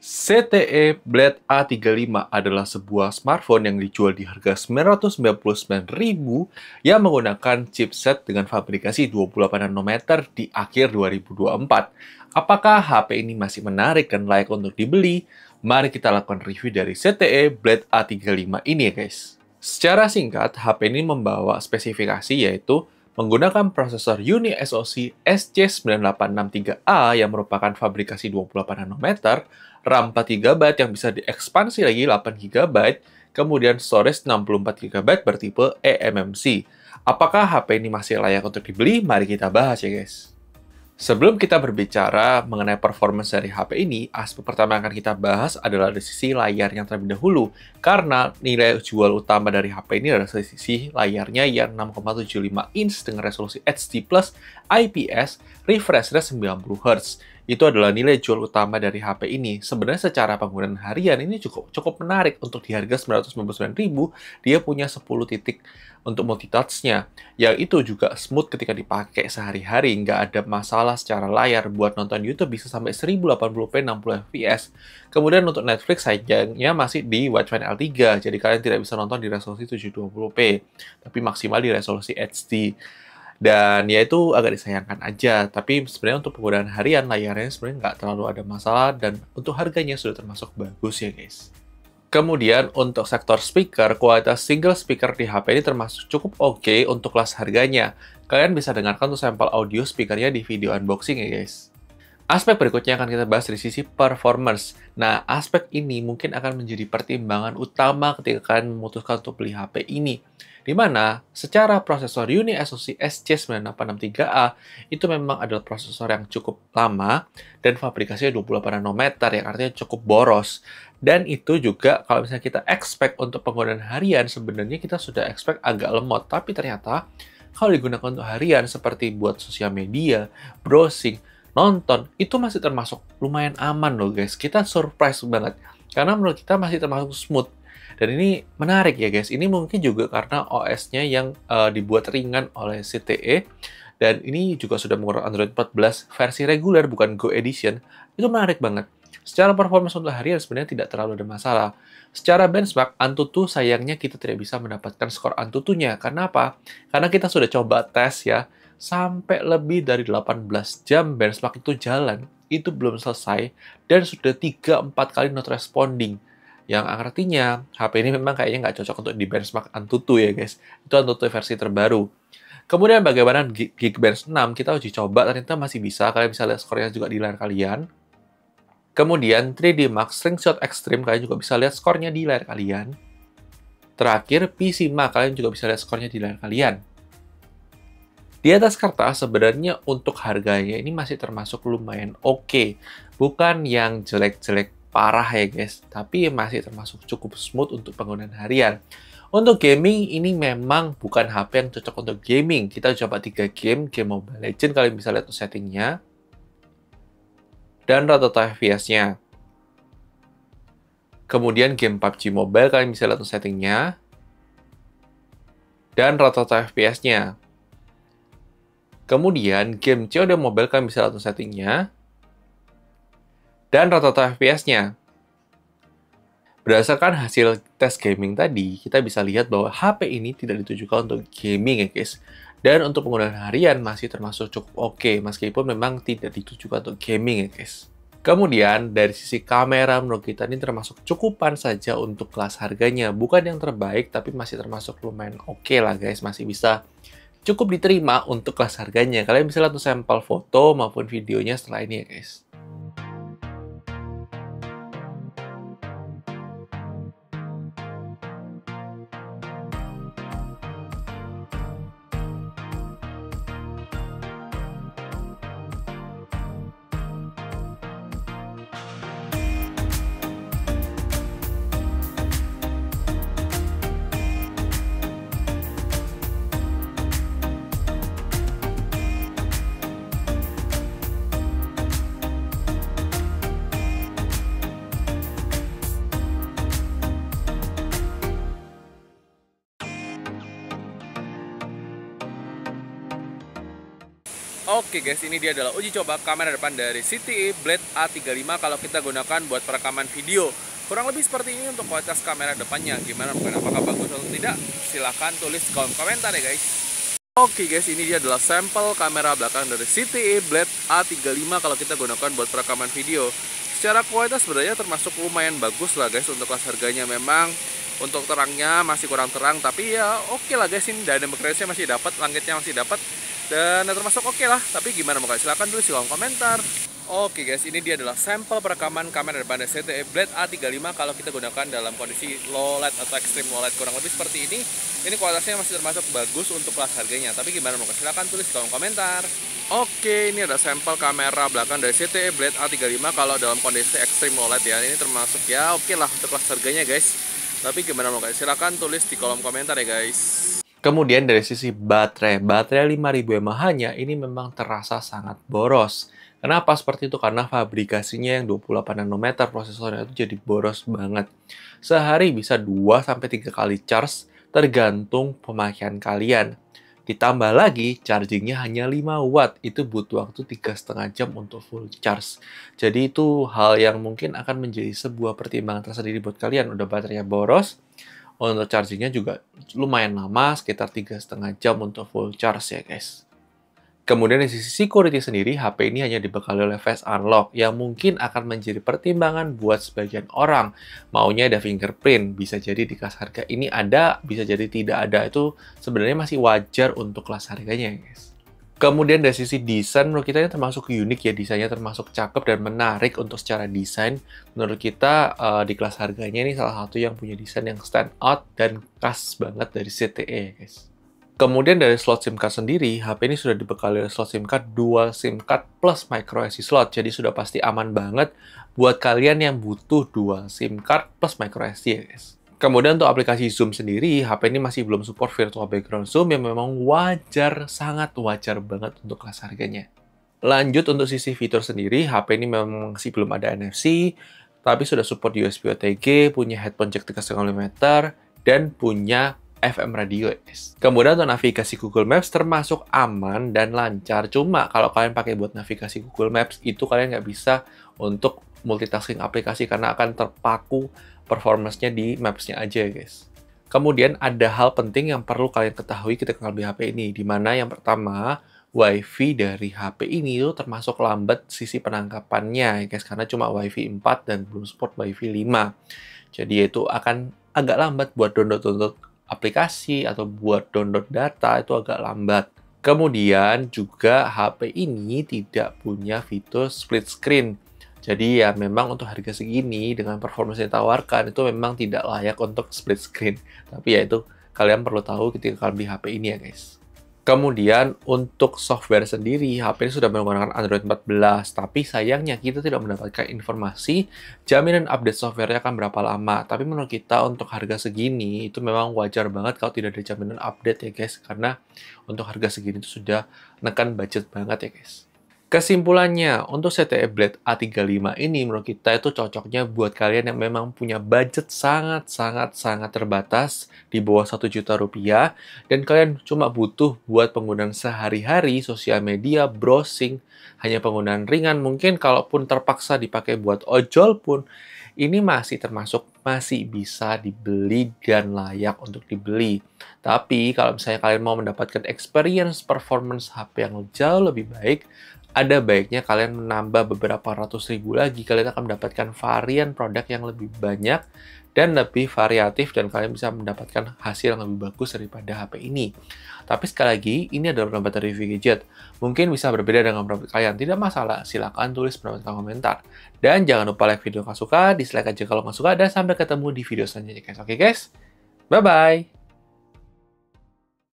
ZTE Blade A35 adalah sebuah smartphone yang dijual di harga Rp999.000 yang menggunakan chipset dengan fabrikasi 28 nanometer di akhir 2024. Apakah HP ini masih menarik dan layak untuk dibeli? Mari kita lakukan review dari ZTE Blade A35 ini ya guys. Secara singkat, HP ini membawa spesifikasi yaitu menggunakan prosesor UniSoC SC9863A yang merupakan fabrikasi 28 nanometer, RAM 4GB yang bisa diekspansi lagi 8GB, kemudian storage 64GB bertipe eMMC. Apakah HP ini masih layak untuk dibeli? Mari kita bahas ya guys. Sebelum kita berbicara mengenai performance dari HP ini, aspek pertama yang akan kita bahas adalah dari sisi layarnya terlebih dahulu. Karena nilai jual utama dari HP ini adalah dari sisi layarnya yang 6,75 inch dengan resolusi HD+, IPS, refresh rate 90Hz. Itu adalah nilai jual utama dari HP ini. Sebenarnya secara penggunaan harian ini cukup menarik. Untuk di harga Rp999.000, dia punya 10 titik untuk multitouch-nya. Yang itu juga smooth ketika dipakai sehari-hari. Nggak ada masalah secara layar. Buat nonton YouTube bisa sampai 1080p 60fps. Kemudian untuk Netflix sayangnya masih di widescreen L3. Jadi kalian tidak bisa nonton di resolusi 720p. Tapi maksimal di resolusi HD. Dan ya itu agak disayangkan aja, tapi sebenarnya untuk penggunaan harian layarnya sebenarnya nggak terlalu ada masalah dan untuk harganya sudah termasuk bagus ya guys. Kemudian untuk sektor speaker, kualitas single speaker di HP ini termasuk cukup oke untuk kelas harganya. Kalian bisa dengarkan untuk sampel audio speakernya di video unboxing ya guys. Aspek berikutnya akan kita bahas dari sisi performance. Nah, aspek ini mungkin akan menjadi pertimbangan utama ketika kalian memutuskan untuk beli HP ini. Di mana secara prosesor UniSoC SC9863A itu memang adalah prosesor yang cukup lama dan fabrikasinya 28 nanometer yang artinya cukup boros. Dan itu juga kalau misalnya kita expect untuk penggunaan harian sebenarnya kita sudah expect agak lemot, tapi ternyata kalau digunakan untuk harian seperti buat sosial media, browsing, nonton, itu masih termasuk lumayan aman loh guys. Kita surprise banget karena menurut kita masih termasuk smooth. Dan ini menarik ya guys, ini mungkin juga karena OS-nya yang dibuat ringan oleh ZTE, dan ini juga sudah menggunakan Android 14 versi reguler, bukan Go Edition. Itu menarik banget. Secara performance untuk harian sebenarnya tidak terlalu ada masalah. Secara benchmark, Antutu sayangnya kita tidak bisa mendapatkan skor Antutunya. Karena apa? Karena kita sudah coba tes ya, sampai lebih dari 18 jam benchmark itu jalan, itu belum selesai, dan sudah 3-4 kali not responding. Yang artinya, HP ini memang kayaknya nggak cocok untuk di benchmark Antutu ya guys. Itu Antutu versi terbaru. Kemudian bagaimana Geekbench 6, kita uji coba, ternyata masih bisa. Kalian bisa lihat skornya juga di layar kalian. Kemudian 3D Max Slingshot Extreme, kalian juga bisa lihat skornya di layar kalian. Terakhir, PC Mark, kalian juga bisa lihat skornya di layar kalian. Di atas kertas, sebenarnya untuk harganya ini masih termasuk lumayan oke. Bukan yang jelek-jelek parah ya guys, tapi masih termasuk cukup smooth untuk penggunaan harian. Untuk gaming, ini memang bukan HP yang cocok untuk gaming. Kita coba 3 game Mobile Legends, kalian bisa lihat settingnya. Dan rata-rata FPS-nya. Kemudian game PUBG Mobile, kalian bisa lihat settingnya. Dan rata-rata FPS-nya. Kemudian game COD Mobile, kalian bisa lihat settingnya. Dan rata-rata FPS-nya. Berdasarkan hasil tes gaming tadi, kita bisa lihat bahwa HP ini tidak ditujukan untuk gaming ya guys. Dan untuk penggunaan harian masih termasuk cukup oke, meskipun memang tidak ditujukan untuk gaming ya guys. Kemudian dari sisi kamera menurut kita ini termasuk cukupan saja untuk kelas harganya. Bukan yang terbaik, tapi masih termasuk lumayan oke lah guys, masih bisa cukup diterima untuk kelas harganya. Kalian bisa lihat sampel foto maupun videonya setelah ini ya guys. Oke guys, ini dia adalah uji coba kamera depan dari CTE Blade A35 kalau kita gunakan buat perekaman video. Kurang lebih seperti ini untuk kualitas kamera depannya. Gimana, mungkin apakah bagus atau tidak? Silahkan tulis di kolom komentar ya guys. Oke guys, ini dia adalah sampel kamera belakang dari CTE Blade A35 kalau kita gunakan buat perekaman video. Secara kualitas sebenarnya termasuk lumayan bagus lah guys untuk kelas harganya. Memang untuk terangnya masih kurang terang, tapi ya oke lah guys, ini dynamic range-nya masih dapat, langitnya masih dapat. Dan termasuk oke lah, tapi gimana mau kalian? Silahkan tulis di kolom komentar. Oke guys, ini dia adalah sampel perekaman kamera depan dari CTE Blade A35 kalau kita gunakan dalam kondisi low light atau extreme low light, kurang lebih seperti ini. Ini kualitasnya masih termasuk bagus untuk kelas harganya, tapi gimana mau kalian? Silahkan tulis di kolom komentar. Oke, ini ada sampel kamera belakang dari CTE Blade A35 kalau dalam kondisi extreme low light ya. Ini termasuk ya oke lah untuk kelas harganya guys. Tapi gimana mau kalian? Silahkan tulis di kolom komentar ya guys. Kemudian dari sisi baterai 5000 mAh-nya ini memang terasa sangat boros. Kenapa seperti itu? Karena fabrikasinya yang 28 nanometer prosesornya itu jadi boros banget. Sehari bisa 2-3 kali charge tergantung pemakaian kalian. Ditambah lagi chargingnya hanya 5 watt, itu butuh waktu 3,5 jam untuk full charge. Jadi itu hal yang mungkin akan menjadi sebuah pertimbangan tersendiri buat kalian. Udah baterainya boros, untuk chargingnya juga lumayan lama, sekitar 3,5 jam untuk full charge ya guys. Kemudian di sisi security sendiri, HP ini hanya dibekali oleh Face Unlock, yang mungkin akan menjadi pertimbangan buat sebagian orang. Maunya ada fingerprint, bisa jadi di kelas harga ini ada, bisa jadi tidak ada. Itu sebenarnya masih wajar untuk kelas harganya guys. Kemudian dari sisi desain, menurut kita ini termasuk unik ya, desainnya termasuk cakep dan menarik untuk secara desain. Menurut kita di kelas harganya ini salah satu yang punya desain yang stand out dan khas banget dari CTE guys. Kemudian dari slot SIM card sendiri, HP ini sudah dibekali oleh slot SIM card dual SIM card plus microSD slot, jadi sudah pasti aman banget buat kalian yang butuh dual SIM card plus microSD ya guys. Kemudian untuk aplikasi zoom sendiri, HP ini masih belum support virtual background zoom yang memang wajar, sangat wajar banget untuk kelas harganya. Lanjut untuk sisi fitur sendiri, HP ini memang masih belum ada NFC, tapi sudah support USB OTG, punya headphone jack 3,5 mm, dan punya FM radio guys. Kemudian untuk navigasi Google Maps termasuk aman dan lancar. Cuma kalau kalian pakai buat navigasi Google Maps, itu kalian nggak bisa untuk multitasking aplikasi karena akan terpaku performance-nya di Maps-nya aja guys. Kemudian ada hal penting yang perlu kalian ketahui ketika ngambil HP ini, di mana yang pertama, WiFi dari HP ini itu termasuk lambat sisi penangkapannya guys, karena cuma WiFi 4 dan belum support WiFi 5. Jadi itu akan agak lambat buat download aplikasi atau buat download data, itu agak lambat. Kemudian juga HP ini tidak punya fitur split screen. Jadi ya memang untuk harga segini dengan performance yang ditawarkan itu memang tidak layak untuk split screen. Tapi ya itu kalian perlu tahu ketika kalian beli HP ini ya guys. Kemudian untuk software sendiri, HP ini sudah menggunakan Android 14, tapi sayangnya kita tidak mendapatkan informasi jaminan update software-nya akan berapa lama. Tapi menurut kita untuk harga segini, itu memang wajar banget kalau tidak ada jaminan update ya guys, karena untuk harga segini itu sudah nekan budget banget ya guys. Kesimpulannya, untuk CTE Blade A35 ini menurut kita itu cocoknya buat kalian yang memang punya budget sangat terbatas di bawah 1 juta rupiah dan kalian cuma butuh buat penggunaan sehari-hari, sosial media, browsing, hanya penggunaan ringan. Mungkin kalaupun terpaksa dipakai buat ojol pun, ini masih bisa dibeli dan layak untuk dibeli. Tapi kalau misalnya kalian mau mendapatkan experience performance HP yang jauh lebih baik, ada baiknya kalian menambah beberapa ratus ribu lagi, kalian akan mendapatkan varian produk yang lebih banyak dan lebih variatif dan kalian bisa mendapatkan hasil yang lebih bagus daripada HP ini. Tapi sekali lagi, ini adalah pendapat dari review gadget. Mungkin bisa berbeda dengan pendapat kalian, tidak masalah, silakan tulis pendapat kalian komentar. Dan jangan lupa like video kalau suka, dislike aja kalau nggak suka, dan sampai ketemu di video selanjutnya guys. Oke guys, bye-bye!